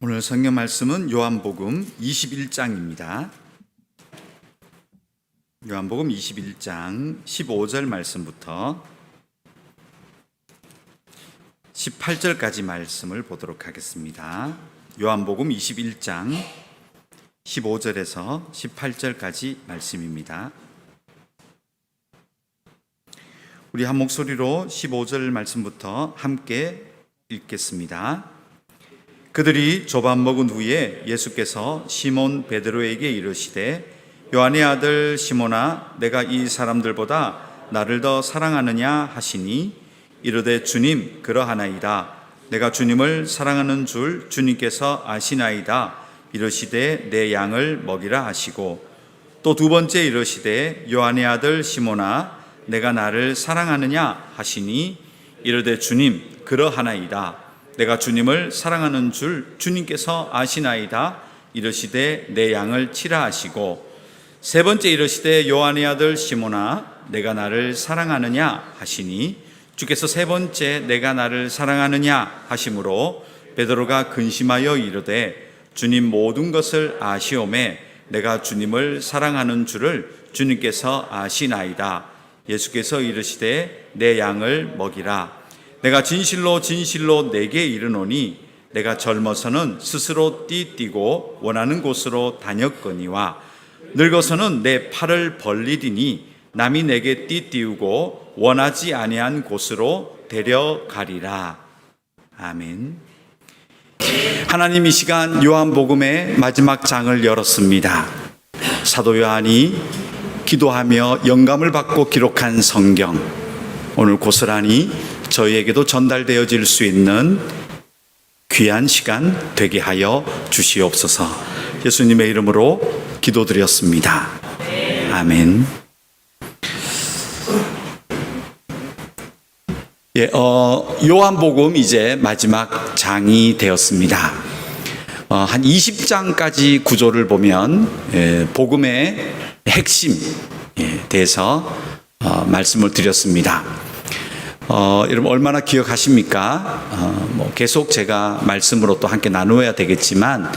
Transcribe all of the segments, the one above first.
오늘 성경 말씀은 요한복음 21장입니다. 요한복음 21장 15절 말씀부터 18절까지 말씀을 보도록 하겠습니다. 요한복음 21장 15절에서 18절까지 말씀입니다. 우리 한 목소리로 15절 말씀부터 함께 읽겠습니다. 그들이 조밥 먹은 후에 예수께서 시몬 베드로에게 이르시되 요한의 아들 시몬아 내가 이 사람들보다 나를 더 사랑하느냐 하시니 이르되 주님 그러하나이다. 내가 주님을 사랑하는 줄 주님께서 아시나이다. 이르시되 내 양을 먹이라 하시고 또 두 번째 이르시되 요한의 아들 시몬아 내가 나를 사랑하느냐 하시니 이르되 주님 그러하나이다. 내가 주님을 사랑하는 줄 주님께서 아시나이다. 이르시되 내 양을 치라 하시고 세 번째 이르시되 요한의 아들 시몬아 내가 나를 사랑하느냐 하시니 주께서 세 번째 내가 나를 사랑하느냐 하심으로 베드로가 근심하여 이르되 주님 모든 것을 아시오매 내가 주님을 사랑하는 줄을 주님께서 아시나이다. 예수께서 이르시되 내 양을 먹이라. 내가 진실로 진실로 내게 이르노니 내가 젊어서는 스스로 띠뛰고 원하는 곳으로 다녔거니와 늙어서는 내 팔을 벌리리니 남이 내게 띠띠우고 원하지 아니한 곳으로 데려가리라. 아멘. 하나님 이 시간 요한복음의 마지막 장을 열었습니다. 사도 요한이 기도하며 영감을 받고 기록한 성경, 오늘 고스란히 저희에게도 전달되어질 수 있는 귀한 시간 되게 하여 주시옵소서. 예수님의 이름으로 기도드렸습니다. 아멘. 요한복음 이제 마지막 장이 되었습니다. 한 20장까지 구조를 보면 복음의 핵심에 대해서 말씀을 드렸습니다. 여러분 얼마나 기억하십니까? 계속 제가 말씀으로 또 함께 나누어야 되겠지만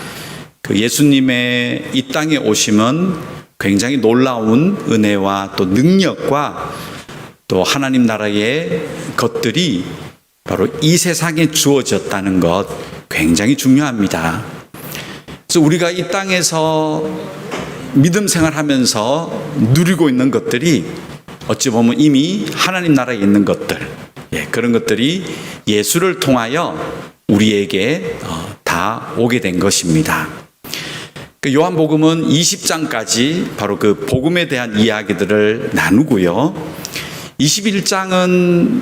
그 예수님의 이 땅에 오심은 굉장히 놀라운 은혜와 또 능력과 또 하나님 나라의 것들이 바로 이 세상에 주어졌다는 것 굉장히 중요합니다. 그래서 우리가 이 땅에서 믿음 생활하면서 누리고 있는 것들이 어찌 보면 이미 하나님 나라에 있는 것들, 그런 것들이 예수를 통하여 우리에게 다 오게 된 것입니다. 요한복음은 20장까지 바로 그 복음에 대한 이야기들을 나누고요. 21장은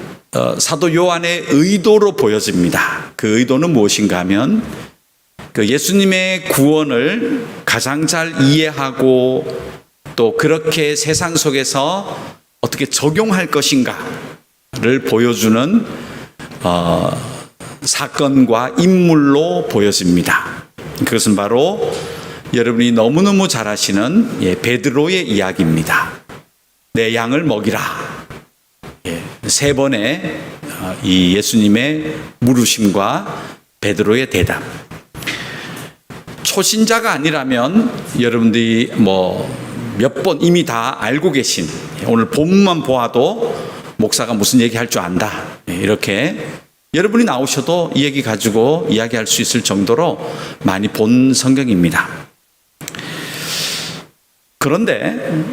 사도 요한의 의도로 보여집니다. 그 의도는 무엇인가 하면 그 예수님의 구원을 가장 잘 이해하고 또 그렇게 세상 속에서 어떻게 적용할 것인가를 보여주는 사건과 인물로 보여집니다. 그것은 바로 여러분이 너무너무 잘 아시는 베드로의 이야기입니다. 내 양을 먹이라. 세 번의 이 예수님의 물으심과 베드로의 대답. 초신자가 아니라면 여러분들이 몇 번 이미 다 알고 계신, 오늘 본문만 보아도 목사가 무슨 얘기 할 줄 안다, 이렇게 여러분이 나오셔도 이 얘기 가지고 이야기할 수 있을 정도로 많이 본 성경입니다. 그런데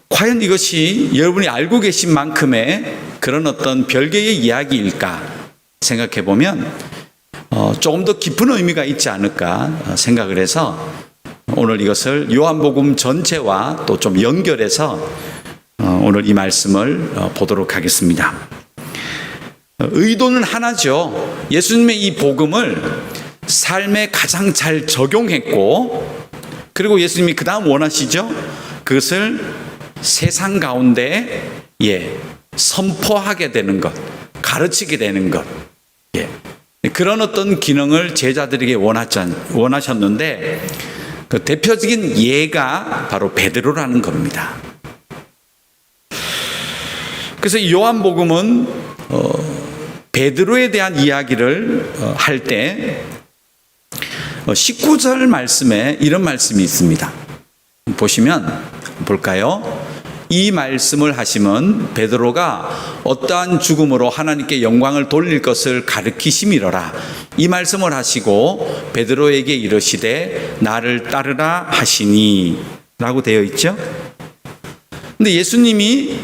과연 이것이 여러분이 알고 계신 만큼의 그런 어떤 별개의 이야기일까 생각해 보면 조금 더 깊은 의미가 있지 않을까 생각을 해서 오늘 이것을 요한복음 전체와 또 좀 연결해서 오늘 이 말씀을 보도록 하겠습니다. 의도는 하나죠. 예수님의 이 복음을 삶에 가장 잘 적용했고, 그리고 예수님이 그 다음 원하시죠? 그것을 세상 가운데 선포하게 되는 것, 가르치게 되는 것, 그런 어떤 기능을 제자들에게 원하셨는데 그 대표적인 예가 바로 베드로라는 겁니다. 그래서 이 요한복음은 베드로에 대한 이야기를 할 때 19절 말씀에 이런 말씀이 있습니다. 보시면 볼까요? 이 말씀을 하심은 베드로가 어떠한 죽음으로 하나님께 영광을 돌릴 것을 가르치심이로라. 이 말씀을 하시고 베드로에게 이르시되 나를 따르라 하시니 라고 되어 있죠. 근데 예수님이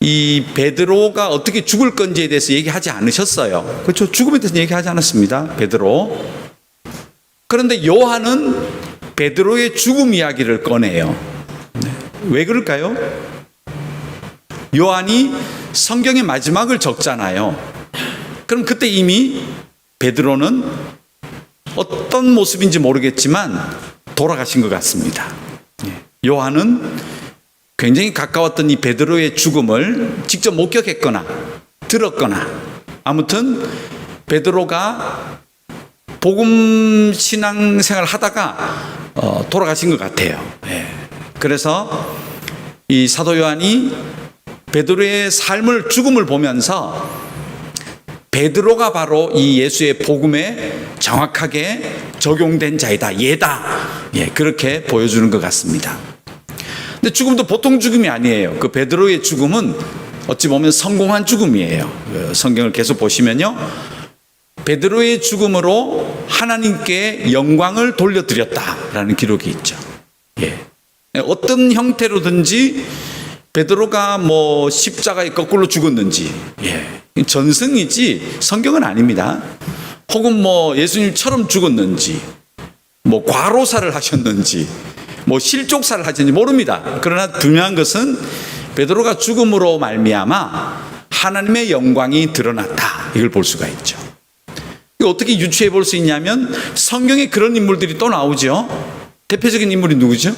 이 베드로가 어떻게 죽을 건지에 대해서 얘기하지 않으셨어요. 그렇죠? 죽음에 대해서 얘기하지 않았습니다. 베드로. 그런데 요한은 베드로의 죽음 이야기를 꺼내요. 왜 그럴까요? 요한이 성경의 마지막을 적잖아요. 그럼 그때 이미 베드로는 어떤 모습인지 모르겠지만 돌아가신 것 같습니다. 요한은 굉장히 가까웠던 이 베드로의 죽음을 직접 목격했거나 들었거나 아무튼 베드로가 복음 신앙 생활을 하다가 돌아가신 것 같아요. 그래서 이 사도 요한이 베드로의 삶을 죽음을 보면서 베드로가 바로 이 예수의 복음에 정확하게 적용된 자이다, 얘다. 그렇게 보여주는 것 같습니다. 근데 죽음도 보통 죽음이 아니에요. 그 베드로의 죽음은 어찌 보면 성공한 죽음이에요. 성경을 계속 보시면요. 베드로의 죽음으로 하나님께 영광을 돌려드렸다라는 기록이 있죠. 어떤 형태로든지 베드로가 뭐 십자가에 거꾸로 죽었는지 전승이지 성경은 아닙니다. 혹은 뭐 예수님처럼 죽었는지 뭐 과로사를 하셨는지 뭐 실족사를 하셨는지 모릅니다. 그러나 분명한 것은 베드로가 죽음으로 말미암아 하나님의 영광이 드러났다. 이걸 볼 수가 있죠. 이거 어떻게 유추해 볼 수 있냐면 성경에 그런 인물들이 또 나오죠. 대표적인 인물이 누구죠?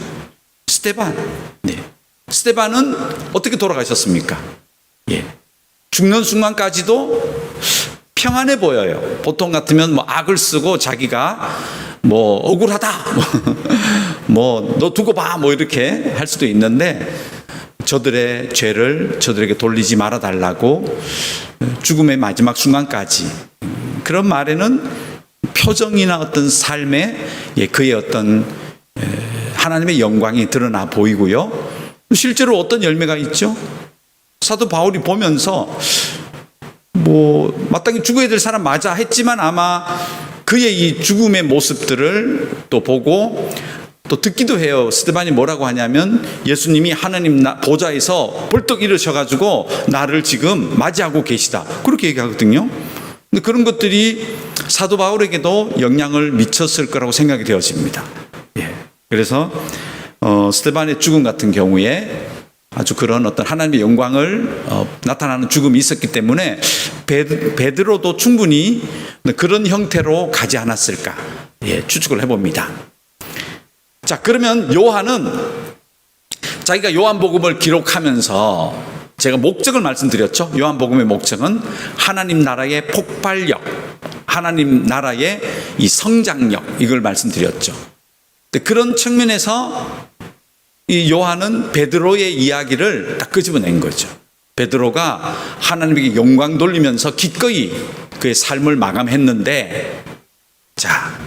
스데반. 스데반은 어떻게 돌아가셨습니까? 죽는 순간까지도 평안해 보여요. 보통 같으면 뭐 악을 쓰고 자기가 뭐 억울하다, 뭐 너 두고 봐, 뭐 이렇게 할 수도 있는데 저들의 죄를 저들에게 돌리지 말아 달라고 죽음의 마지막 순간까지 그런 말에는 표정이나 어떤 삶에 그의 어떤 하나님의 영광이 드러나 보이고요. 실제로 어떤 열매가 있죠? 사도 바울이 보면서 뭐 마땅히 죽어야 될 사람 맞아 했지만 아마 그의 이 죽음의 모습들을 또 보고 또 듣기도 해요. 스데반이 뭐라고 하냐면 예수님이 하나님 보좌에서 벌떡 일으셔가지고 나를 지금 맞이하고 계시다. 그렇게 얘기하거든요. 근데 그런 것들이 사도 바울에게도 영향을 미쳤을 거라고 생각이 되어집니다. 그래서 스데반의 죽음 같은 경우에 아주 그런 어떤 하나님의 영광을 나타나는 죽음이 있었기 때문에 베드로도 충분히 그런 형태로 가지 않았을까 추측을 해봅니다. 자, 그러면 요한은 자기가 요한복음을 기록하면서 제가 목적을 말씀드렸죠. 요한복음의 목적은 하나님 나라의 폭발력, 하나님 나라의 이 성장력, 이걸 말씀드렸죠. 그런 측면에서 이 요한은 베드로의 이야기를 딱 끄집어낸 거죠. 베드로가 하나님에게 영광 돌리면서 기꺼이 그의 삶을 마감했는데, 자,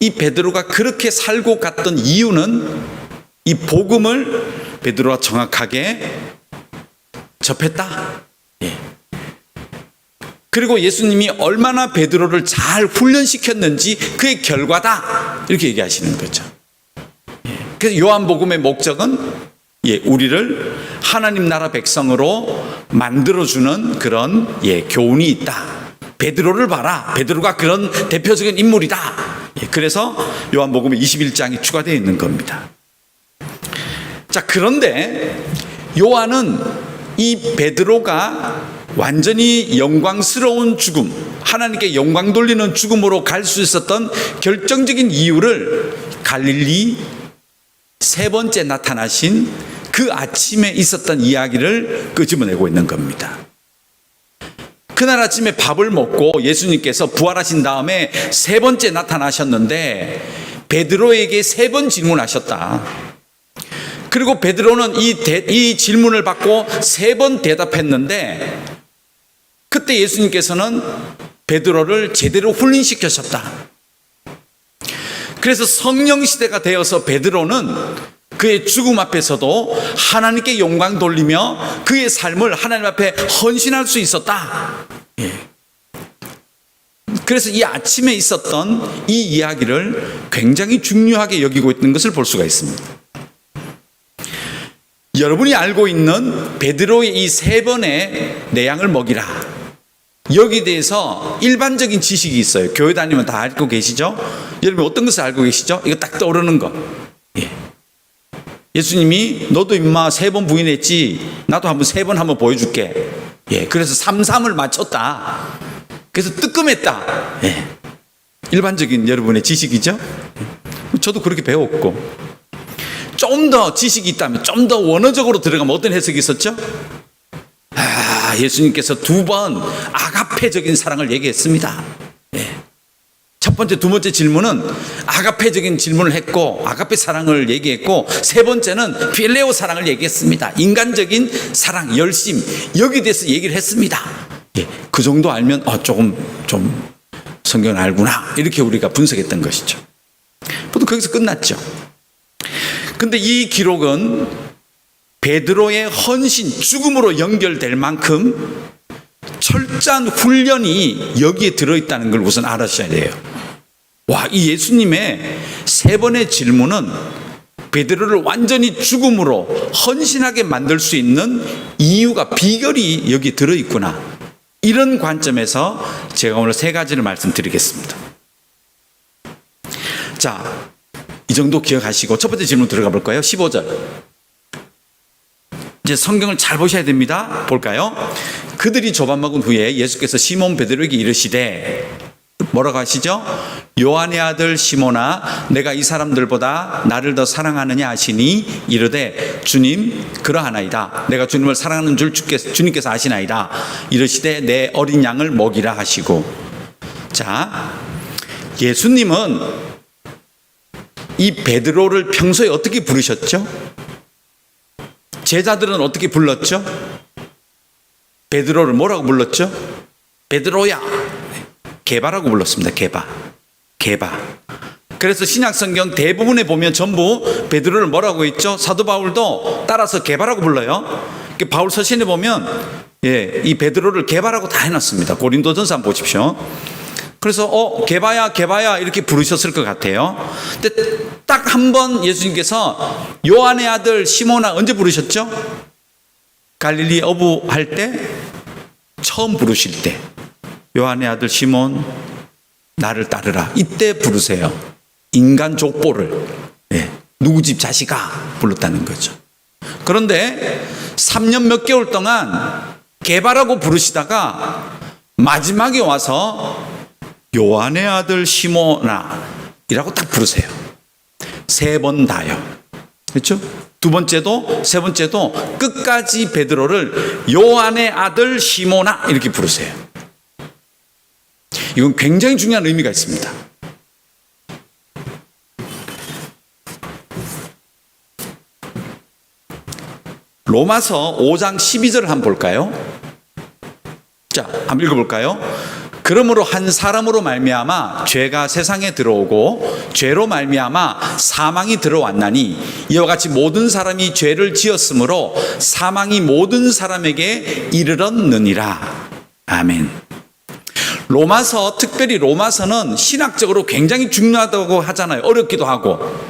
이 베드로가 그렇게 살고 갔던 이유는 이 복음을 베드로가 정확하게 접했다. 그리고 예수님이 얼마나 베드로를 잘 훈련시켰는지 그의 결과다. 이렇게 얘기하시는 거죠. 그래서 요한복음의 목적은 우리를 하나님 나라 백성으로 만들어주는 그런 교훈이 있다. 베드로를 봐라. 베드로가 그런 대표적인 인물이다. 그래서 요한복음의 21장이 추가되어 있는 겁니다. 자, 그런데 요한은 이 베드로가 완전히 영광스러운 죽음, 하나님께 영광 돌리는 죽음으로 갈 수 있었던 결정적인 이유를 갈릴리 세 번째 나타나신 그 아침에 있었던 이야기를 끄집어내고 있는 겁니다. 그날 아침에 밥을 먹고 예수님께서 부활하신 다음에 세 번째 나타나셨는데 베드로에게 세 번 질문하셨다. 그리고 베드로는 이 질문을 받고 세 번 대답했는데 그때 예수님께서는 베드로를 제대로 훈련시키셨다. 그래서 성령 시대가 되어서 베드로는 그의 죽음 앞에서도 하나님께 영광 돌리며 그의 삶을 하나님 앞에 헌신할 수 있었다. 그래서 이 아침에 있었던 이 이야기를 굉장히 중요하게 여기고 있는 것을 볼 수가 있습니다. 여러분이 알고 있는 베드로의 이 3번의 내 양을 먹이라, 여기에 대해서 일반적인 지식이 있어요. 교회 다니면 다 알고 계시죠? 여러분 어떤 것을 알고 계시죠? 이거 딱 떠오르는 거. 예수님이 너도 임마 3번 부인했지, 나도 한번 3번 한번 보여줄게. 그래서 3-3을 맞췄다. 그래서 뜨끔했다. 일반적인 여러분의 지식이죠? 저도 그렇게 배웠고, 좀 더 지식이 있다면 좀 더 원어적으로 들어가면 어떤 해석이 있었죠? 예수님께서 2번 아가페적인 사랑을 얘기했습니다. 첫 번째, 두 번째 질문은 아가페적인 질문을 했고, 아가페 사랑을 얘기했고, 3번째는 필레오 사랑을 얘기했습니다. 인간적인 사랑, 열심, 여기에 대해서 얘기를 했습니다. 그 정도 알면 조금 좀 성경을 알구나, 이렇게 우리가 분석했던 것이죠. 보통 거기서 끝났죠. 근데 이 기록은 베드로의 헌신, 죽음으로 연결될 만큼 철저한 훈련이 여기에 들어있다는 걸 우선 알아셔야 돼요. 이 예수님의 3번의 질문은 베드로를 완전히 죽음으로 헌신하게 만들 수 있는 이유가, 비결이 여기에 들어있구나, 이런 관점에서 제가 오늘 3가지를 말씀드리겠습니다. 자, 이 정도 기억하시고 첫 번째 질문 들어가 볼까요? 15절. 이제 성경을 잘 보셔야 됩니다. 볼까요? 그들이 조반 먹은 후에 예수께서 시몬 베드로에게 이르시되, 뭐라고 하시죠? 요한의 아들 시몬아, 내가 이 사람들보다 나를 더 사랑하느냐 하시니 이르되 주님 그러하나이다. 내가 주님을 사랑하는 줄 주님께서 아시나이다. 이르시되 내 어린 양을 먹이라 하시고. 자, 예수님은 이 베드로를 평소에 어떻게 부르셨죠? 제자들은 어떻게 불렀죠? 베드로를 뭐라고 불렀죠? 베드로야, 게바라고 불렀습니다. 게바. 그래서 신약성경 대부분에 보면 전부 베드로를 뭐라고 했죠? 사도 바울도 따라서 게바라고 불러요. 바울 서신에 보면 이 베드로를 게바라고 다 해놨습니다. 고린도전서 한번 보십시오. 그래서 게바야 이렇게 부르셨을 것 같아요. 근데 딱 한 번 예수님께서 요한의 아들 시몬아, 언제 부르셨죠? 갈릴리 어부할 때, 처음 부르실 때, 요한의 아들 시몬 나를 따르라, 이때 부르세요. 인간 족보를 누구 집 자식아 불렀다는 거죠. 그런데 3년 몇 개월 동안 게바라고 부르시다가 마지막에 와서 요한의 아들 시몬아 이라고 딱 부르세요. 3번 다요. 그렇죠? 두 번째도 세 번째도 끝까지 베드로를 요한의 아들 시몬아 이렇게 부르세요. 이건 굉장히 중요한 의미가 있습니다. 로마서 5장 12절을 한번 볼까요? 자, 한번 읽어볼까요? 그러므로 한 사람으로 말미암아 죄가 세상에 들어오고 죄로 말미암아 사망이 들어왔나니 이와 같이 모든 사람이 죄를 지었으므로 사망이 모든 사람에게 이르렀느니라. 아멘. 로마서, 특별히 로마서는 신학적으로 굉장히 중요하다고 하잖아요. 어렵기도 하고.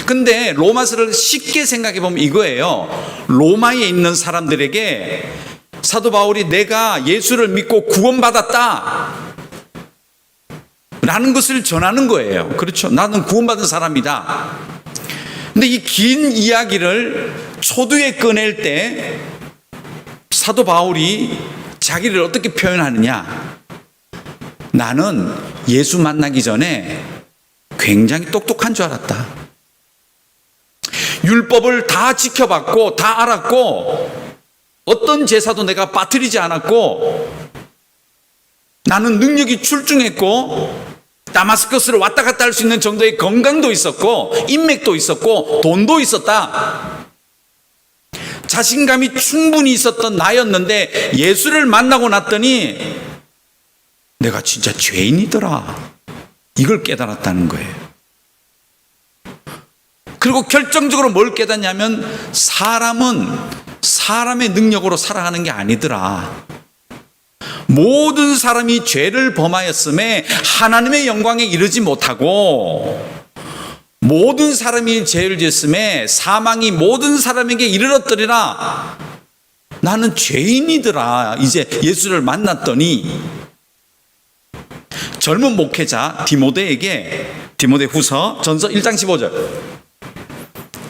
근데 로마서를 쉽게 생각해 보면 이거예요. 로마에 있는 사람들에게 사도 바울이 내가 예수를 믿고 구원받았다 라는 것을 전하는 거예요. 그렇죠? 나는 구원받은 사람이다. 근데 이 긴 이야기를 초두에 꺼낼 때 사도 바울이 자기를 어떻게 표현하느냐? 나는 예수 만나기 전에 굉장히 똑똑한 줄 알았다. 율법을 다 지켜봤고 다 알았고 어떤 제사도 내가 빠뜨리지 않았고 나는 능력이 출중했고 다마스커스를 왔다 갔다 할 수 있는 정도의 건강도 있었고 인맥도 있었고 돈도 있었다. 자신감이 충분히 있었던 나였는데 예수를 만나고 났더니 내가 진짜 죄인이더라. 이걸 깨달았다는 거예요. 그리고 결정적으로 뭘 깨닫냐면 사람은 사람의 능력으로 살아가는 게 아니더라. 모든 사람이 죄를 범하였음에 하나님의 영광에 이르지 못하고, 모든 사람이 죄를 지었음에 사망이 모든 사람에게 이르렀더리라. 나는 죄인이더라. 이제 예수를 만났더니 젊은 목회자 디모데후서 전서 1장 15절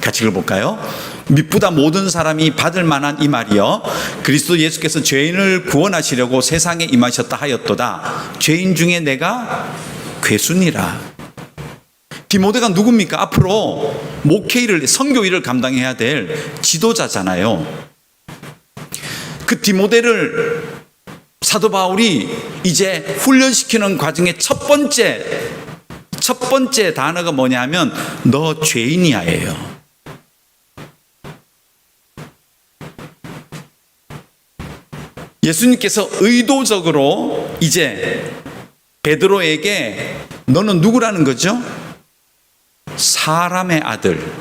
같이 읽어볼까요? 미쁘다 모든 사람이 받을 만한 이 말이여, 그리스도 예수께서 죄인을 구원하시려고 세상에 임하셨다 하였도다. 죄인 중에 내가 괴순이라. 디모데가 누굽니까? 앞으로 목회 일을, 선교 일을 감당해야 될 지도자잖아요. 그 디모데를 사도 바울이 이제 훈련시키는 과정의 첫 번째 단어가 뭐냐면 너 죄인이야예요. 예수님께서 의도적으로 이제 베드로에게 너는 누구라는 거죠? 사람의 아들,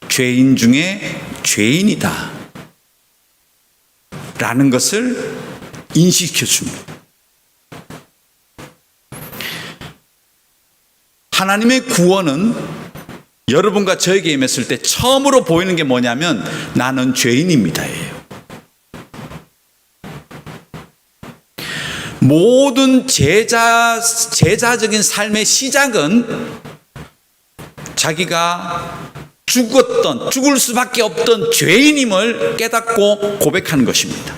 죄인 중에 죄인이다 라는 것을 인식시켜 줍니다. 하나님의 구원은 여러분과 저에게 임했을 때 처음으로 보이는 게 뭐냐면 나는 죄인입니다예요. 모든 제자적인 삶의 시작은 자기가 죽을 수밖에 없던 죄인임을 깨닫고 고백하는 것입니다.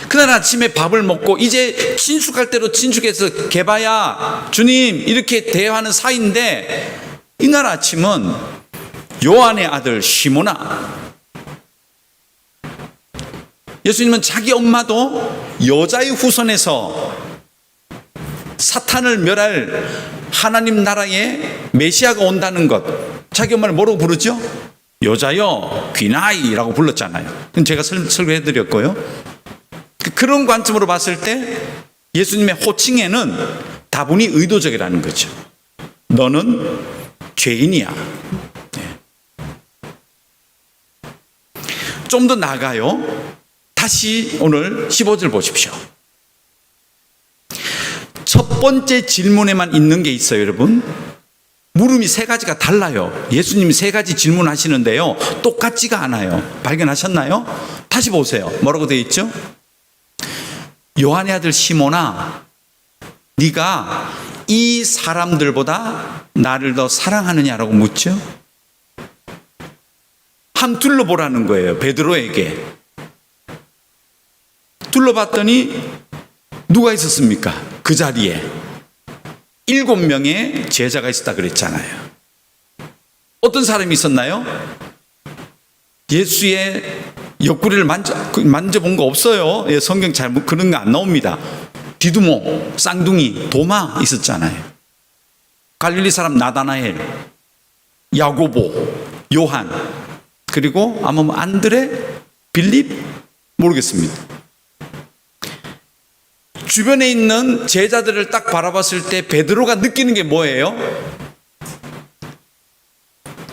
그날 아침에 밥을 먹고 이제 친숙할 대로 친숙해서 개바야 주님 이렇게 대화하는 사이인데, 이날 아침은 요한의 아들 시몬아, 예수님은 자기 엄마도 여자의 후손에서 사탄을 멸할 하나님 나라의 메시아가 온다는 것, 자기 엄마를 뭐라고 부르죠? 여자여 귀나이라고 불렀잖아요. 제가 설교해 드렸고요. 그런 관점으로 봤을 때 예수님의 호칭에는 다분히 의도적이라는 거죠. 너는 죄인이야. 좀 더 나아가요. 다시 오늘 15절 보십시오. 첫 번째 질문에만 있는 게 있어요, 여러분. 물음이 세 가지가 달라요. 예수님이 세 가지 질문하시는데요, 똑같지가 않아요. 발견하셨나요? 다시 보세요. 뭐라고 되어 있죠? 요한의 아들 시몬아, 네가 이 사람들보다 나를 더 사랑하느냐라고 묻죠. 한번 둘러보라는 거예요, 베드로에게. 둘러봤더니 누가 있었습니까? 그 자리에 7명의 제자가 있었다 그랬잖아요. 어떤 사람이 있었나요? 예수의 옆구리를 만져본 거 없어요. 성경 잘 그런 거 안 나옵니다. 디두모, 쌍둥이, 도마 있었잖아요. 갈릴리 사람 나다나엘, 야고보, 요한, 그리고 아마 안드레, 빌립 모르겠습니다. 주변에 있는 제자들을 딱 바라봤을 때 베드로가 느끼는 게 뭐예요?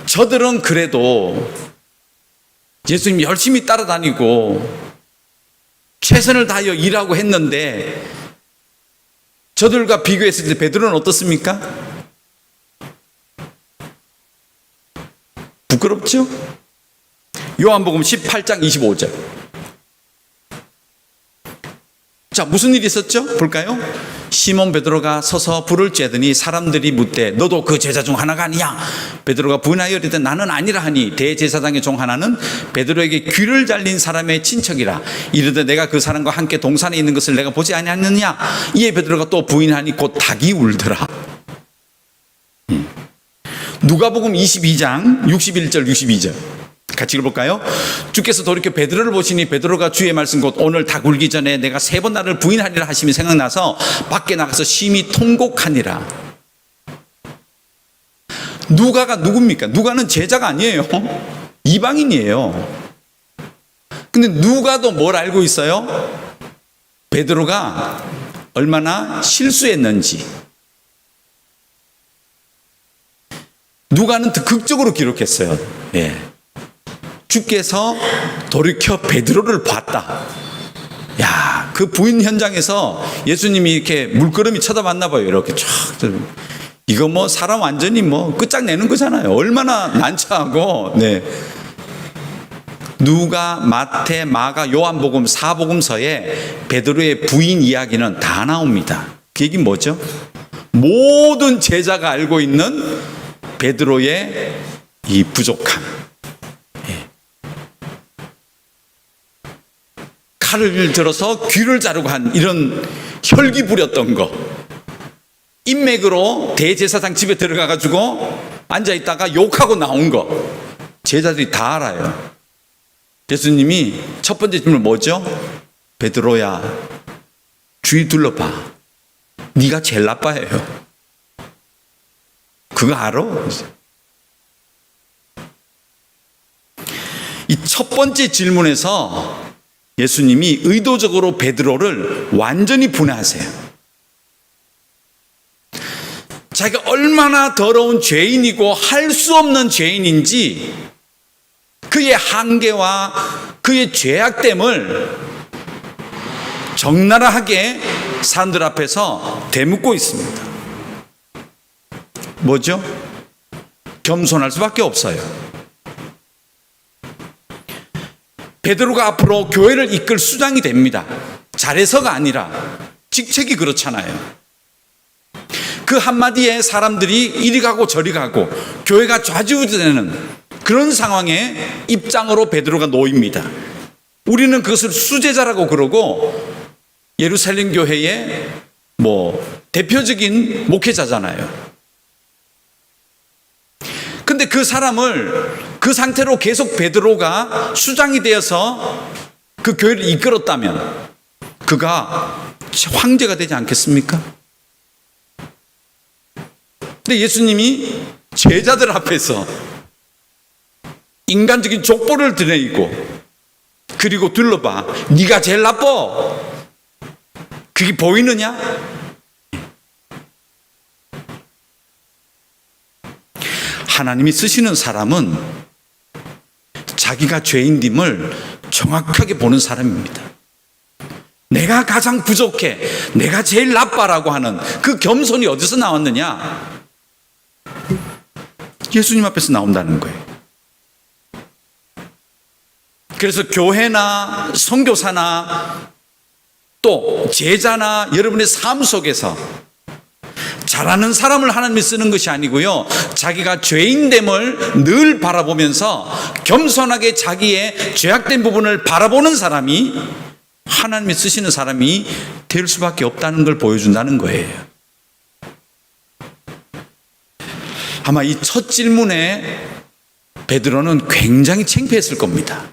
저들은 그래도 예수님 열심히 따라다니고 최선을 다하여 일하고 했는데 저들과 비교했을 때 베드로는 어떻습니까? 부끄럽죠? 요한복음 18장 25절. 자, 무슨 일이 있었죠? 볼까요? 시몬 베드로가 서서 불을 쬐더니 사람들이 묻되 너도 그 제자 중 하나가 아니냐? 베드로가 부인하여 이르되 나는 아니라 하니 대제사장의 종 하나는 베드로에게 귀를 잘린 사람의 친척이라 이르되 내가 그 사람과 함께 동산에 있는 것을 내가 보지 아니하느냐? 이에 베드로가 또 부인하니 곧 닭이 울더라. 누가복음 22장 61절 62절 같이 읽어볼까요? 주께서 돌이켜 베드로를 보시니 베드로가 주의 말씀 곧 오늘 닭 울기 전에 내가 3번 나를 부인하리라 하심이 생각나서 밖에 나가서 심히 통곡하니라. 누가가 누굽니까? 누가는 제자가 아니에요. 이방인이에요. 근데 누가도 뭘 알고 있어요? 베드로가 얼마나 실수했는지, 누가는 더 극적으로 기록했어요. 예. 주께서 돌이켜 베드로를 봤다. 야, 그 부인 현장에서 예수님이 이렇게 물끄러미 쳐다봤나 봐요. 이렇게 쫙. 이거 뭐 사람 완전히 뭐 끝장내는 거잖아요. 얼마나 난처하고. 네. 누가, 마태, 마가, 요한복음, 사복음서에 베드로의 부인 이야기는 다 나옵니다. 그 얘기는 뭐죠? 모든 제자가 알고 있는 베드로의 이 부족함. 예. 칼을 들어서 귀를 자르고 한 이런 혈기 부렸던 거. 인맥으로 대제사장 집에 들어가가지고 앉아있다가 욕하고 나온 거. 제자들이 다 알아요. 예수님이 첫 번째 질문 뭐죠? 베드로야, 주위 둘러봐. 네가 제일 나빠해요. 그거 알아? 이 첫 번째 질문에서 예수님이 의도적으로 베드로를 완전히 분해하세요. 자기가 얼마나 더러운 죄인이고 할 수 없는 죄인인지 그의 한계와 그의 죄악됨을 적나라하게 사람들 앞에서 되묻고 있습니다. 뭐죠? 겸손할 수밖에 없어요. 베드로가 앞으로 교회를 이끌 수장이 됩니다. 잘해서가 아니라 직책이 그렇잖아요. 그 한마디에 사람들이 이리 가고 저리 가고 교회가 좌지우지되는 그런 상황에 입장으로 베드로가 놓입니다. 우리는 그것을 수제자라고 그러고 예루살렘 교회의 대표적인 목회자잖아요. 근데 그 사람을 그 상태로 계속 베드로가 수장이 되어서 그 교회를 이끌었다면 그가 황제가 되지 않겠습니까? 근데 예수님이 제자들 앞에서 인간적인 족보를 드러내고 그리고 둘러봐. 네가 제일 나빠. 그게 보이느냐? 하나님이 쓰시는 사람은 자기가 죄인됨을 정확하게 보는 사람입니다. 내가 가장 부족해, 내가 제일 나빠라고 하는 그 겸손이 어디서 나왔느냐? 예수님 앞에서 나온다는 거예요. 그래서 교회나 선교사나 또 제자나 여러분의 삶 속에서 잘하는 사람을 하나님이 쓰는 것이 아니고요, 자기가 죄인됨을 늘 바라보면서 겸손하게 자기의 죄악된 부분을 바라보는 사람이 하나님이 쓰시는 사람이 될 수밖에 없다는 걸 보여준다는 거예요. 아마 이 첫 질문에 베드로는 굉장히 창피했을 겁니다.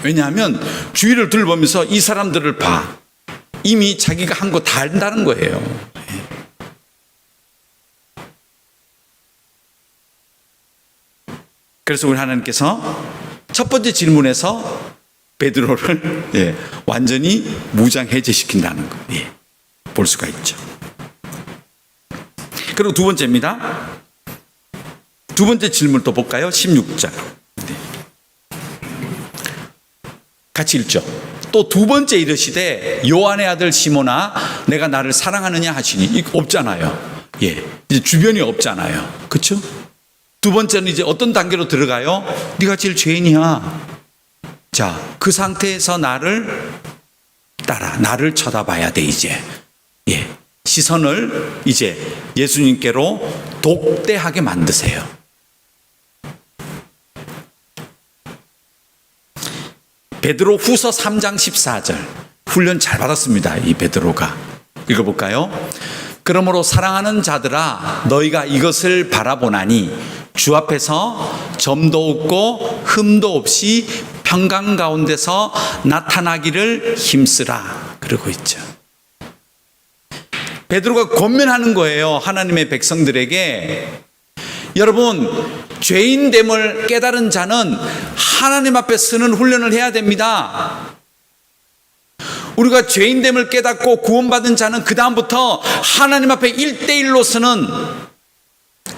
왜냐하면 주위를 둘러보면서 이 사람들을 봐. 이미 자기가 한 거 다 안다는 거예요. 그래서 우리 하나님께서 첫 번째 질문에서 베드로를 완전히 무장해제시킨다는 거 볼 수가 있죠. 그리고 두 번째입니다. 두 번째 질문 또 볼까요? 16절. 같이 읽죠. 또 두 번째 이르시되 요한의 아들 시몬아 내가 나를 사랑하느냐 하시니. 이거 없잖아요. 이제 주변이 없잖아요. 그렇죠? 두 번째는 이제 어떤 단계로 들어가요? 네가 제일 죄인이야. 자, 그 상태에서 나를 따라, 나를 쳐다봐야 돼. 이제 시선을 이제 예수님께로 독대하게 만드세요. 베드로 후서 3장 14절. 훈련 잘 받았습니다. 이 베드로가. 읽어볼까요? 그러므로 사랑하는 자들아 너희가 이것을 바라보나니 주 앞에서 점도 없고 흠도 없이 평강 가운데서 나타나기를 힘쓰라. 그러고 있죠. 베드로가 권면하는 거예요. 하나님의 백성들에게. 여러분, 죄인됨을 깨달은 자는 하나님 앞에 서는 훈련을 해야 됩니다. 우리가 죄인됨을 깨닫고 구원받은 자는 그 다음부터 하나님 앞에 1대1로 서는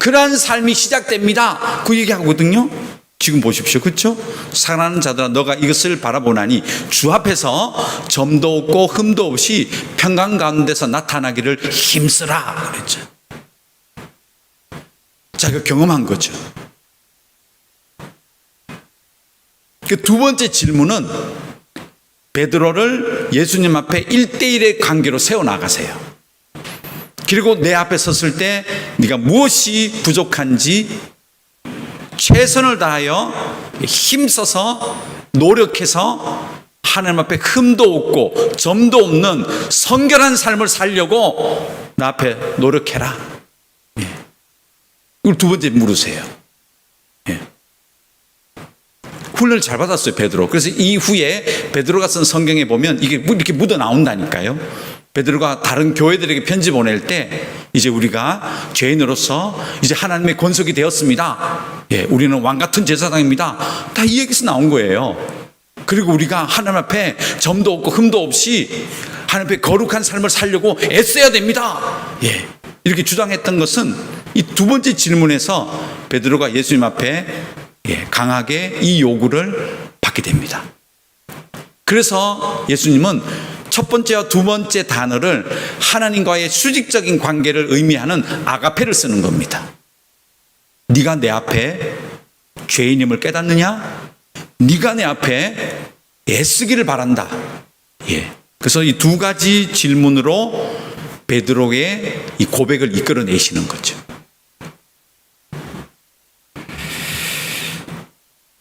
그러한 삶이 시작됩니다. 그 얘기하거든요. 지금 보십시오. 그렇죠? 사랑하는 자들아 너가 이것을 바라보나니 주 앞에서 점도 없고 흠도 없이 평강 가운데서 나타나기를 힘쓰라 그랬죠. 자기가 경험한 거죠. 그 두 번째 질문은 베드로를 예수님 앞에 1대1의 관계로 세워나가세요. 그리고 내 앞에 섰을 때 네가 무엇이 부족한지 최선을 다하여 힘써서 노력해서 하나님 앞에 흠도 없고 점도 없는 성결한 삶을 살려고 나 앞에 노력해라. 이걸 두 번째 물으세요. 훈련을 잘 받았어요, 베드로. 그래서 이후에 베드로가 쓴 성경에 보면 이게 이렇게 묻어 나온다니까요. 베드로가 다른 교회들에게 편지 보낼 때 이제 우리가 죄인으로서 이제 하나님의 권속이 되었습니다. 우리는 왕 같은 제사장입니다. 다 이 얘기에서 나온 거예요. 그리고 우리가 하나님 앞에 점도 없고 흠도 없이 하나님 앞에 거룩한 삶을 살려고 애써야 됩니다. 이렇게 주장했던 것은 이 두 번째 질문에서 베드로가 예수님 앞에 강하게 이 요구를 받게 됩니다. 그래서 예수님은 첫 번째와 두 번째 단어를 하나님과의 수직적인 관계를 의미하는 아가페를 쓰는 겁니다. 네가 내 앞에 죄인임을 깨닫느냐? 네가 내 앞에 애쓰기를 바란다. 그래서 이 두 가지 질문으로 베드로의 이 고백을 이끌어내시는 거죠.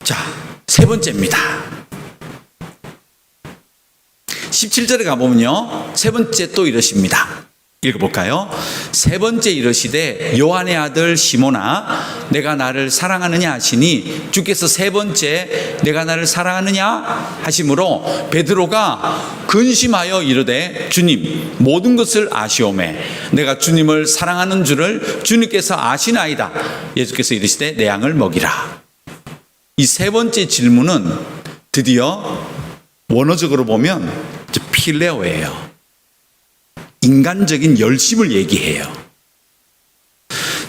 자, 세 번째입니다. 17절에 가보면요, 세 번째 또 이러십니다. 읽어볼까요? 세 번째 이러시되 요한의 아들 시몬아 내가 나를 사랑하느냐 하시니 주께서 세 번째 내가 나를 사랑하느냐 하심으로 베드로가 근심하여 이르되 주님 모든 것을 아시오매 내가 주님을 사랑하는 줄을 주님께서 아시나이다. 예수께서 이르시되 내 양을 먹이라. 이 세 번째 질문은 드디어 원어적으로 보면 필레오예요. 인간적인 열심을 얘기해요.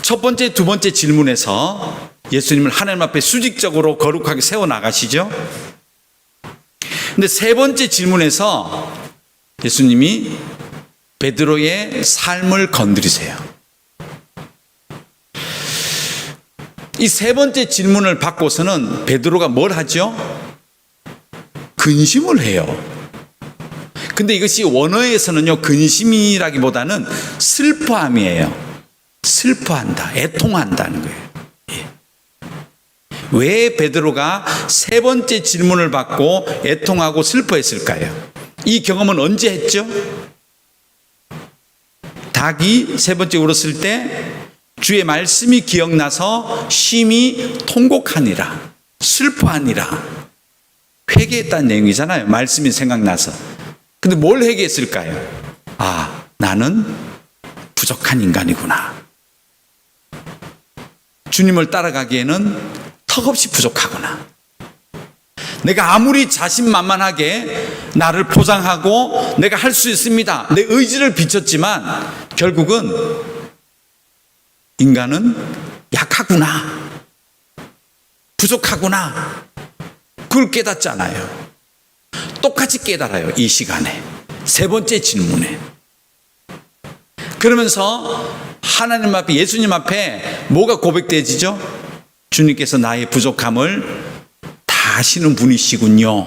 첫 번째, 두 번째 질문에서 예수님을 하나님 앞에 수직적으로 거룩하게 세워나가시죠. 근데 세 번째 질문에서 예수님이 베드로의 삶을 건드리세요. 이 세 번째 질문을 받고서는 베드로가 뭘 하죠? 근심을 해요. 근데 이것이 원어에서는요, 근심이라기보다는 슬퍼함이에요. 슬퍼한다, 애통한다는 거예요. 왜 베드로가 세 번째 질문을 받고 애통하고 슬퍼했을까요? 이 경험은 언제 했죠? 닭이 세 번째 울었을 때 주의 말씀이 기억나서 심히 통곡하니라, 슬퍼하니라. 회개했다는 내용이잖아요. 말씀이 생각나서. 근데 뭘 회개했을까요? 아, 나는 부족한 인간이구나. 주님을 따라가기에는 턱없이 부족하구나. 내가 아무리 자신만만하게 나를 포장하고 내가 할 수 있습니다, 내 의지를 비췄지만 결국은 인간은 약하구나, 부족하구나. 그걸 깨닫잖아요. 똑같이 깨달아요. 이 시간에 세 번째 질문에. 그러면서 하나님 앞에, 예수님 앞에 뭐가 고백되지죠? 주님께서 나의 부족함을 다 아시는 분이시군요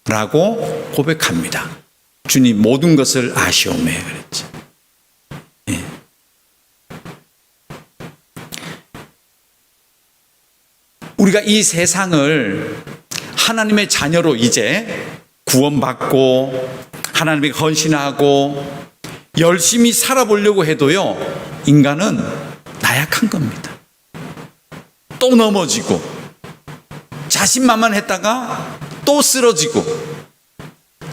라고 고백합니다. 주님 모든 것을 아시오매 그랬죠. 우리가 이 세상을 하나님의 자녀로 이제 구원받고 하나님에게 헌신하고 열심히 살아보려고 해도요, 인간은 나약한 겁니다. 또 넘어지고 자신만만했다가 또 쓰러지고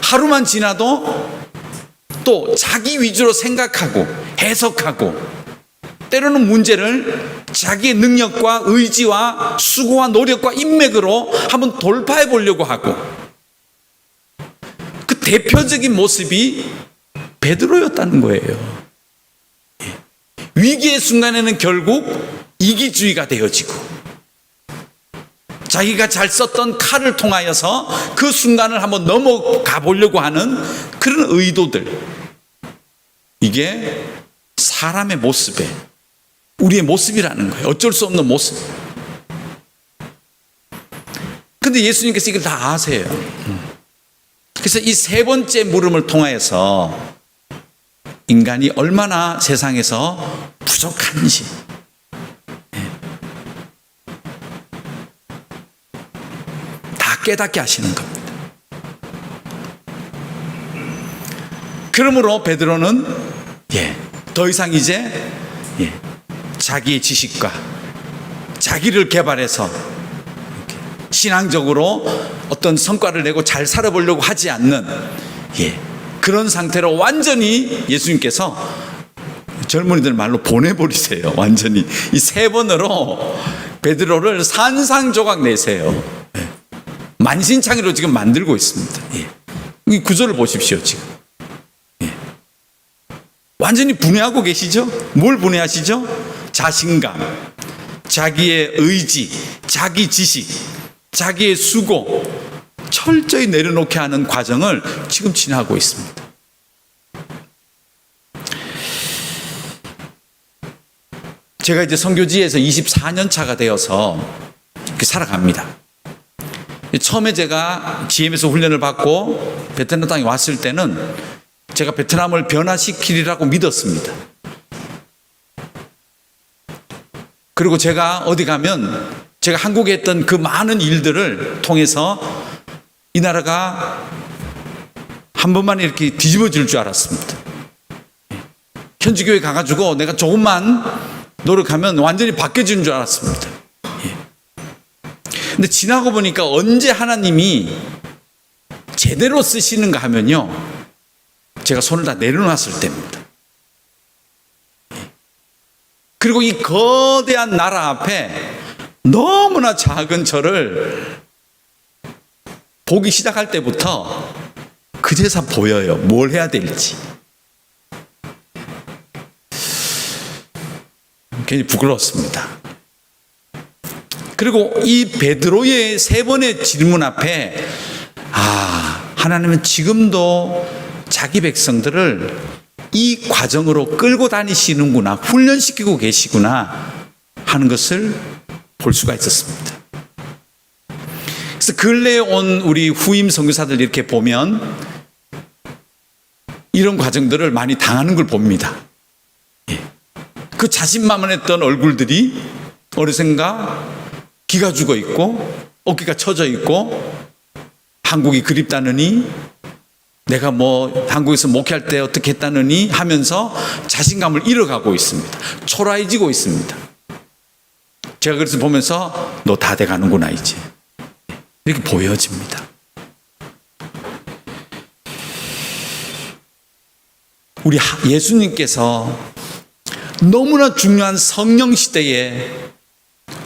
하루만 지나도 또 자기 위주로 생각하고 해석하고 때로는 문제를 자기의 능력과 의지와 수고와 노력과 인맥으로 한번 돌파해 보려고 하고, 그 대표적인 모습이 베드로였다는 거예요. 위기의 순간에는 결국 이기주의가 되어지고, 자기가 잘 썼던 칼을 통하여서 그 순간을 한번 넘어가 보려고 하는 그런 의도들, 이게 사람의 모습에 우리의 모습이라는 거예요. 어쩔 수 없는 모습. 근데 예수님께서 이걸 다 아세요. 그래서 이 세 번째 물음을 통하여서 인간이 얼마나 세상에서 부족한지, 다 깨닫게 하시는 겁니다. 그러므로 베드로는 더 이상 이제 자기의 지식과 자기를 개발해서 신앙적으로 어떤 성과를 내고 잘 살아보려고 하지 않는 그런 상태로 완전히 예수님께서 젊은이들 말로 보내버리세요. 완전히 이 세 번으로 베드로를 산산조각 내세요. 만신창이로 지금 만들고 있습니다. 이 구절을 보십시오. 지금 완전히 분해하고 계시죠? 뭘 분해하시죠? 자신감, 자기의 의지, 자기 지식, 자기의 수고, 철저히 내려놓게 하는 과정을 지금 지나고 있습니다. 제가 이제 선교지에서 24년 차가 되어서 이렇게 살아갑니다. 처음에 제가 GM에서 훈련을 받고 베트남 땅에 왔을 때는 제가 베트남을 변화시키리라고 믿었습니다. 그리고 제가 어디 가면 제가 한국에 했던 그 많은 일들을 통해서 이 나라가 한 번만 이렇게 뒤집어질 줄 알았습니다. 현지교회 가가지고 내가 조금만 노력하면 완전히 바뀌어지는 줄 알았습니다. 근데 지나고 보니까 언제 하나님이 제대로 쓰시는가 하면요, 제가 손을 다 내려놨을 때입니다. 그리고 이 거대한 나라 앞에 너무나 작은 저를 보기 시작할 때부터 그제서 보여요. 뭘 해야 될지. 괜히 부끄러웠습니다. 그리고 이 베드로의 세 번의 질문 앞에 하나님은 지금도 자기 백성들을 이 과정으로 끌고 다니시는구나, 훈련시키고 계시구나 하는 것을 볼 수가 있었습니다. 그래서 근래에 온 우리 후임 선교사들 이렇게 보면 이런 과정들을 많이 당하는 걸 봅니다. 그 자신만만했던 얼굴들이 어느샌가 기가 죽어 있고 어깨가 처져 있고, 한국이 그립다느니, 내가 한국에서 목회할 때 어떻게 했다느니 하면서 자신감을 잃어가고 있습니다. 초라해지고 있습니다. 제가 그래서 보면서 너 다 돼가는구나 이제, 이렇게 보여집니다. 우리 예수님께서 너무나 중요한 성령 시대에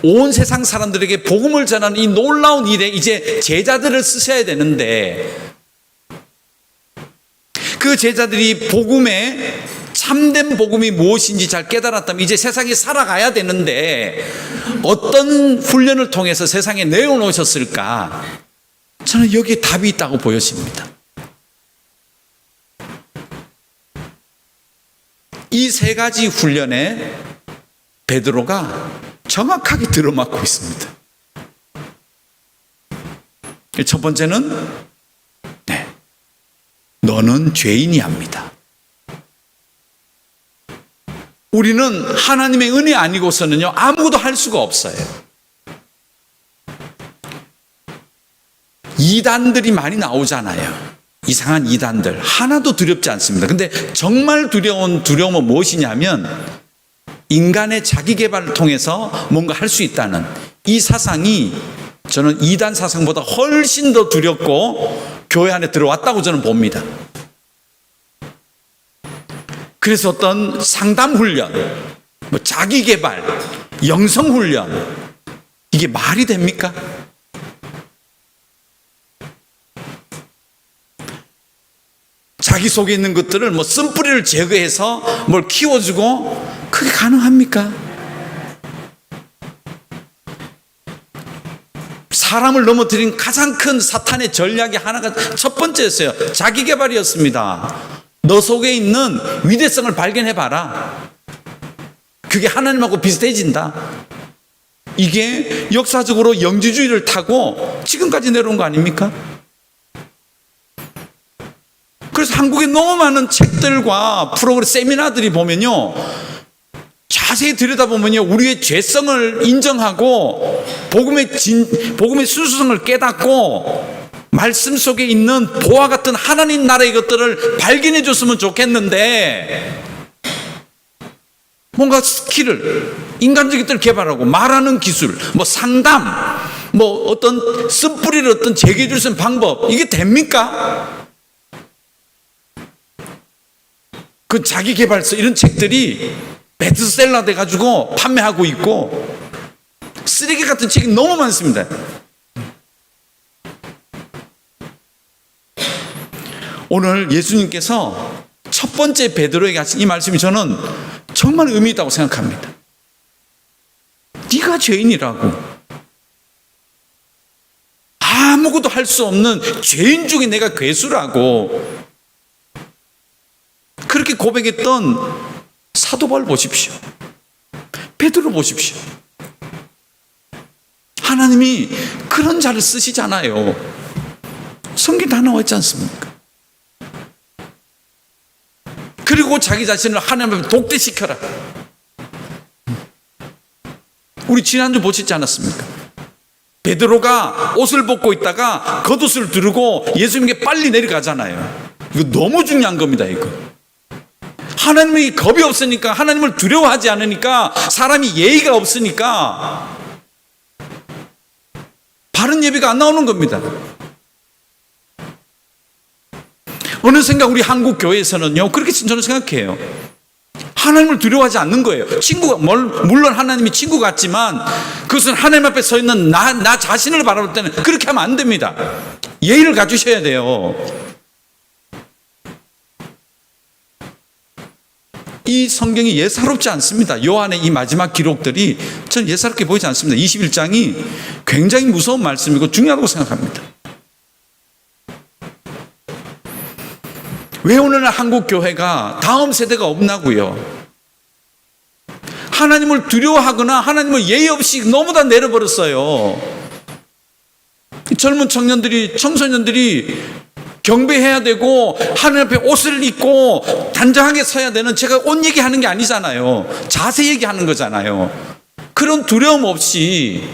온 세상 사람들에게 복음을 전하는 이 놀라운 일에 이제 제자들을 쓰셔야 되는데, 그 제자들이 참된 복음이 무엇인지 잘 깨달았다면 이제 세상에 살아가야 되는데 어떤 훈련을 통해서 세상에 내어놓으셨을까? 저는 여기에 답이 있다고 보여집니다. 이 세 가지 훈련에 베드로가 정확하게 들어맞고 있습니다. 첫 번째는 너는 죄인이 합니다. 우리는 하나님의 은혜 아니고서는요 아무것도 할 수가 없어요. 이단들이 많이 나오잖아요. 이상한 이단들 하나도 두렵지 않습니다. 근데 정말 두려운 두려움은 무엇이냐면 인간의 자기 개발을 통해서 뭔가 할 수 있다는 이 사상이 저는 이단 사상보다 훨씬 더 두렵고 교회 안에 들어왔다고 저는 봅니다. 그래서 어떤 상담 훈련, 자기 개발, 영성 훈련, 이게 말이 됩니까? 자기 속에 있는 것들을 쓴뿌리를 제거해서 뭘 키워주고 그게 가능합니까? 사람을 넘어뜨린 가장 큰 사탄의 전략이 하나가 첫 번째였어요. 자기 개발이었습니다. 너 속에 있는 위대성을 발견해봐라. 그게 하나님하고 비슷해진다. 이게 역사적으로 영지주의를 타고 지금까지 내려온 거 아닙니까? 그래서 한국에 너무 많은 책들과 프로그램 세미나들이 보면요, 자세히 들여다보면요, 우리의 죄성을 인정하고 복음의 순수성을 깨닫고 말씀 속에 있는 보화 같은 하나님 나라의 것들을 발견해 줬으면 좋겠는데, 뭔가 스킬을, 인간적인 것들을 개발하고 말하는 기술, 뭐 상담, 뭐 어떤 쓴뿌리를 어떤 제기해 줄 수 있는 방법, 이게 됩니까? 그 자기개발서 이런 책들이 베스트셀러 돼가지고 판매하고 있고, 쓰레기 같은 책이 너무 많습니다. 오늘 예수님께서 첫 번째 베드로에게 하신 이 말씀이 저는 정말 의미 있다고 생각합니다. 네가 죄인이라고, 아무것도 할 수 없는 죄인 중에 내가 괴수라고 그렇게 고백했던 사도 바울 보십시오. 베드로 보십시오. 하나님이 그런 자를 쓰시잖아요. 성경 다 나와 있지 않습니까? 그리고 자기 자신을 하나님 앞에 독대시켜라. 우리 지난주 보시지 않았습니까? 베드로가 옷을 벗고 있다가 겉옷을 두르고 예수님께 빨리 내려가잖아요. 이거 너무 중요한 겁니다. 이거 하나님이 겁이 없으니까, 하나님을 두려워하지 않으니까, 사람이 예의가 없으니까 바른 예배가 안 나오는 겁니다. 어느샌가 우리 한국 교회에서는요, 그렇게 저는 생각해요. 하나님을 두려워하지 않는 거예요. 친구가, 물론 하나님이 친구 같지만 그것은 하나님 앞에 서 있는 나 자신을 바라볼 때는 그렇게 하면 안 됩니다. 예의를 갖추셔야 돼요. 이 성경이 예사롭지 않습니다. 요한의 이 마지막 기록들이 저는 예사롭게 보이지 않습니다. 21장이 굉장히 무서운 말씀이고 중요하다고 생각합니다. 왜 오늘날 한국 교회가 다음 세대가 없나고요? 하나님을 두려워하거나 하나님을 예의 없이 너무 다 내려버렸어요. 젊은 청소년들이 경배해야 되고 하나님 앞에 옷을 입고 단정하게 서야 되는, 제가 옷 얘기하는 게 아니잖아요. 자세 얘기하는 거잖아요. 그런 두려움 없이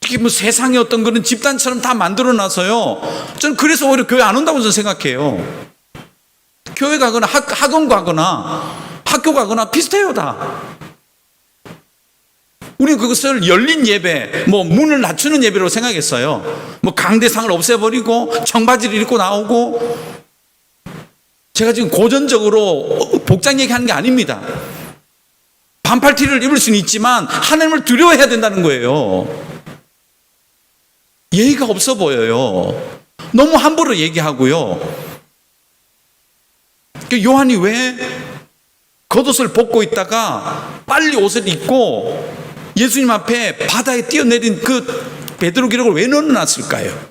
이게 뭐 세상의 어떤 그런 집단처럼 다 만들어놔서요, 저는 그래서 오히려 교회 안 온다고 저는 생각해요. 교회 가거나 학원 가거나 학교 가거나 비슷해요 다. 우리는 그것을 열린 예배, 뭐 문을 낮추는 예배로 생각했어요. 뭐 강대상을 없애버리고 청바지를 입고 나오고. 제가 지금 고전적으로 복장 얘기하는 게 아닙니다. 반팔티를 입을 수는 있지만 하나님을 두려워해야 된다는 거예요. 예의가 없어 보여요. 너무 함부로 얘기하고요. 요한이 왜 겉옷을 벗고 있다가 빨리 옷을 입고 예수님 앞에 바다에 뛰어내린 그 베드로 기록을 왜 넣어놨을까요?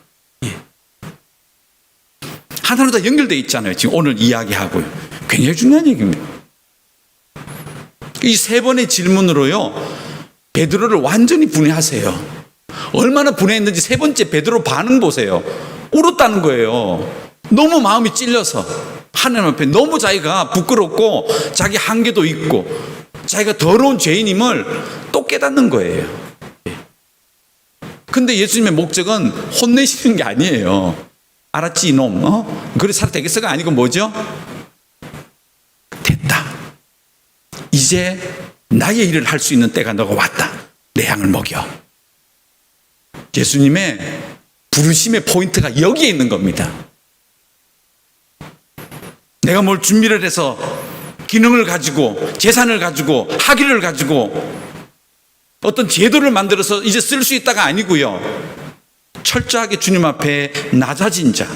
하나로 다 연결되어 있잖아요. 지금 오늘 이야기하고요. 굉장히 중요한 얘기입니다. 이 세 번의 질문으로요, 베드로를 완전히 분해하세요. 얼마나 분해했는지 세 번째 베드로 반응 보세요. 울었다는 거예요. 너무 마음이 찔려서, 하나님 앞에 너무 자기가 부끄럽고 자기 한계도 있고 자기가 더러운 죄인임을 또 깨닫는 거예요. 근데 예수님의 목적은 혼내시는 게 아니에요. 알았지 이놈? 그래 살아도 되겠어가 아니고 뭐죠? 됐다. 이제 나의 일을 할 수 있는 때가 너가 왔다. 내 양을 먹여. 예수님의 부르심의 포인트가 여기에 있는 겁니다. 내가 뭘 준비를 해서 기능을 가지고 재산을 가지고 학위를 가지고 어떤 제도를 만들어서 이제 쓸 수 있다가 아니고요, 철저하게 주님 앞에 낮아진 자,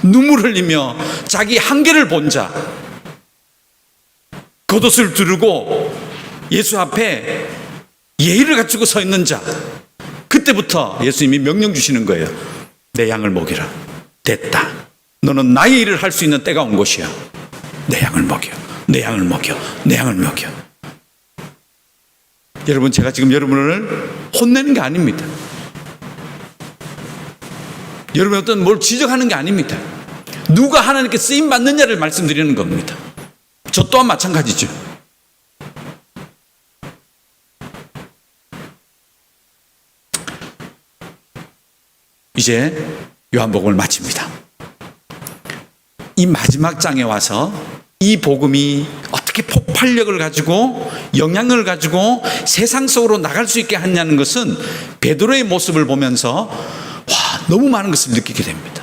눈물 흘리며 자기 한계를 본 자, 겉옷을 두르고 예수 앞에 예의를 갖추고 서 있는 자, 그때부터 예수님이 명령 주시는 거예요. 내 양을 먹이라. 됐다. 너는 나의 일을 할 수 있는 때가 온 것이야. 내 양을 먹여. 내 양을 먹여. 내 양을 먹여. 여러분, 제가 지금 여러분을 혼내는 게 아닙니다. 여러분 어떤 뭘 지적하는 게 아닙니다. 누가 하나님께 쓰임 받느냐를 말씀드리는 겁니다. 저 또한 마찬가지죠. 이제 요한복음을 마칩니다. 이 마지막 장에 와서 이 복음이 어떻게 폭발력을 가지고 영향을 가지고 세상 속으로 나갈 수 있게 하냐는 것은 베드로의 모습을 보면서 너무 많은 것을 느끼게 됩니다.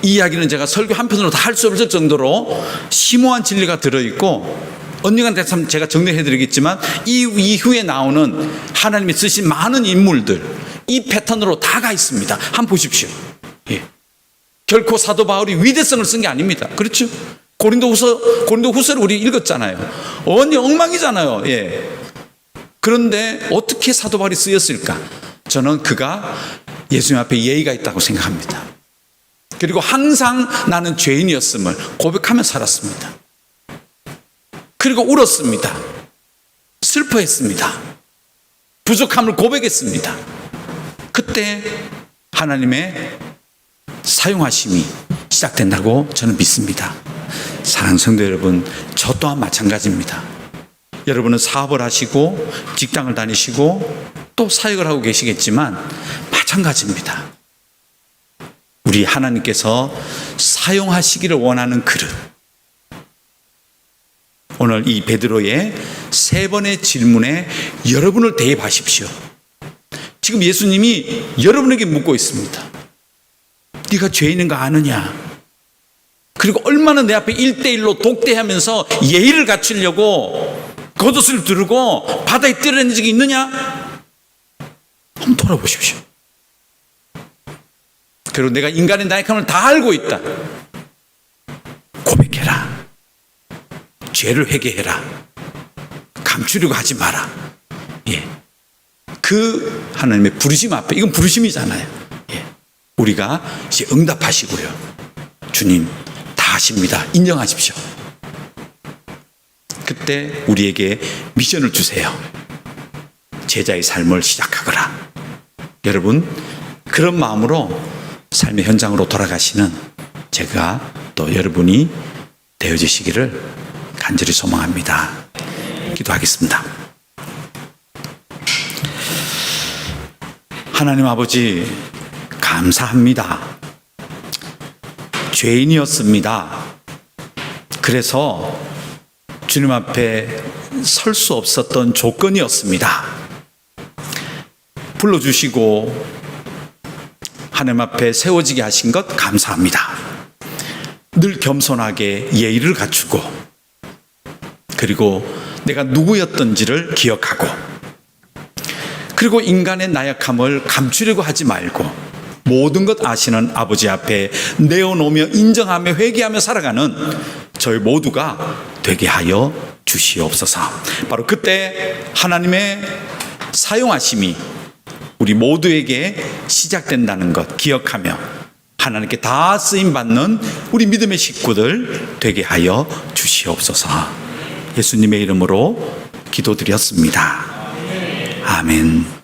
이 이야기는 제가 설교 한 편으로 다 할 수 없을 정도로 심오한 진리가 들어있고 언젠가 제가 정리해드리겠지만 이 이후에 나오는 하나님이 쓰신 많은 인물들 이 패턴으로 다 가 있습니다. 한번 보십시오. 예. 결코 사도 바울이 위대성을 쓴 게 아닙니다. 그렇죠? 고린도후서를 우리 읽었잖아요. 완전 엉망이잖아요. 예. 그런데 어떻게 사도 바울이 쓰였을까? 저는 그가 예수님 앞에 예의가 있다고 생각합니다. 그리고 항상 나는 죄인이었음을 고백하며 살았습니다. 그리고 울었습니다. 슬퍼했습니다. 부족함을 고백했습니다. 그때 하나님의 사용하심이 시작된다고 저는 믿습니다. 사랑하는 성도 여러분, 저 또한 마찬가지입니다. 여러분은 사업을 하시고 직장을 다니시고 또 사역을 하고 계시겠지만 마찬가지입니다. 우리 하나님께서 사용하시기를 원하는 그릇. 오늘 이 베드로의 세 번의 질문에 여러분을 대입하십시오. 지금 예수님이 여러분에게 묻고 있습니다. 네가 죄인인 거 아느냐? 그리고 얼마나 내 앞에 1대1로 독대하면서 예의를 갖추려고 겉옷을 두르고 바다에 뛰어내린 적이 있느냐? 한번 돌아보십시오. 그리고 내가 인간의 나약함을 다 알고 있다. 고백해라. 죄를 회개해라. 감추려고 하지 마라. 예. 그 하나님의 부르심 앞에, 이건 부르심이잖아요. 예. 우리가 이제 응답하시고요. 주님 다 하십니다. 인정하십시오. 그때 우리에게 미션을 주세요. 제자의 삶을 시작하거라. 여러분, 그런 마음으로 삶의 현장으로 돌아가시는 제가 또 여러분이 되어주시기를 간절히 소망합니다. 기도하겠습니다. 하나님 아버지, 감사합니다. 죄인이었습니다. 그래서 주님 앞에 설 수 없었던 조건이었습니다. 불러주시고 하나님 앞에 세워지게 하신 것 감사합니다. 늘 겸손하게 예의를 갖추고 그리고 내가 누구였던지를 기억하고 그리고 인간의 나약함을 감추려고 하지 말고 모든 것 아시는 아버지 앞에 내어놓으며 인정하며 회개하며 살아가는 저희 모두가 되게 하여 주시옵소서. 바로 그때 하나님의 사용하심이 우리 모두에게 시작된다는 것 기억하며 하나님께 다 쓰임받는 우리 믿음의 식구들 되게 하여 주시옵소서. 예수님의 이름으로 기도드렸습니다. 아멘.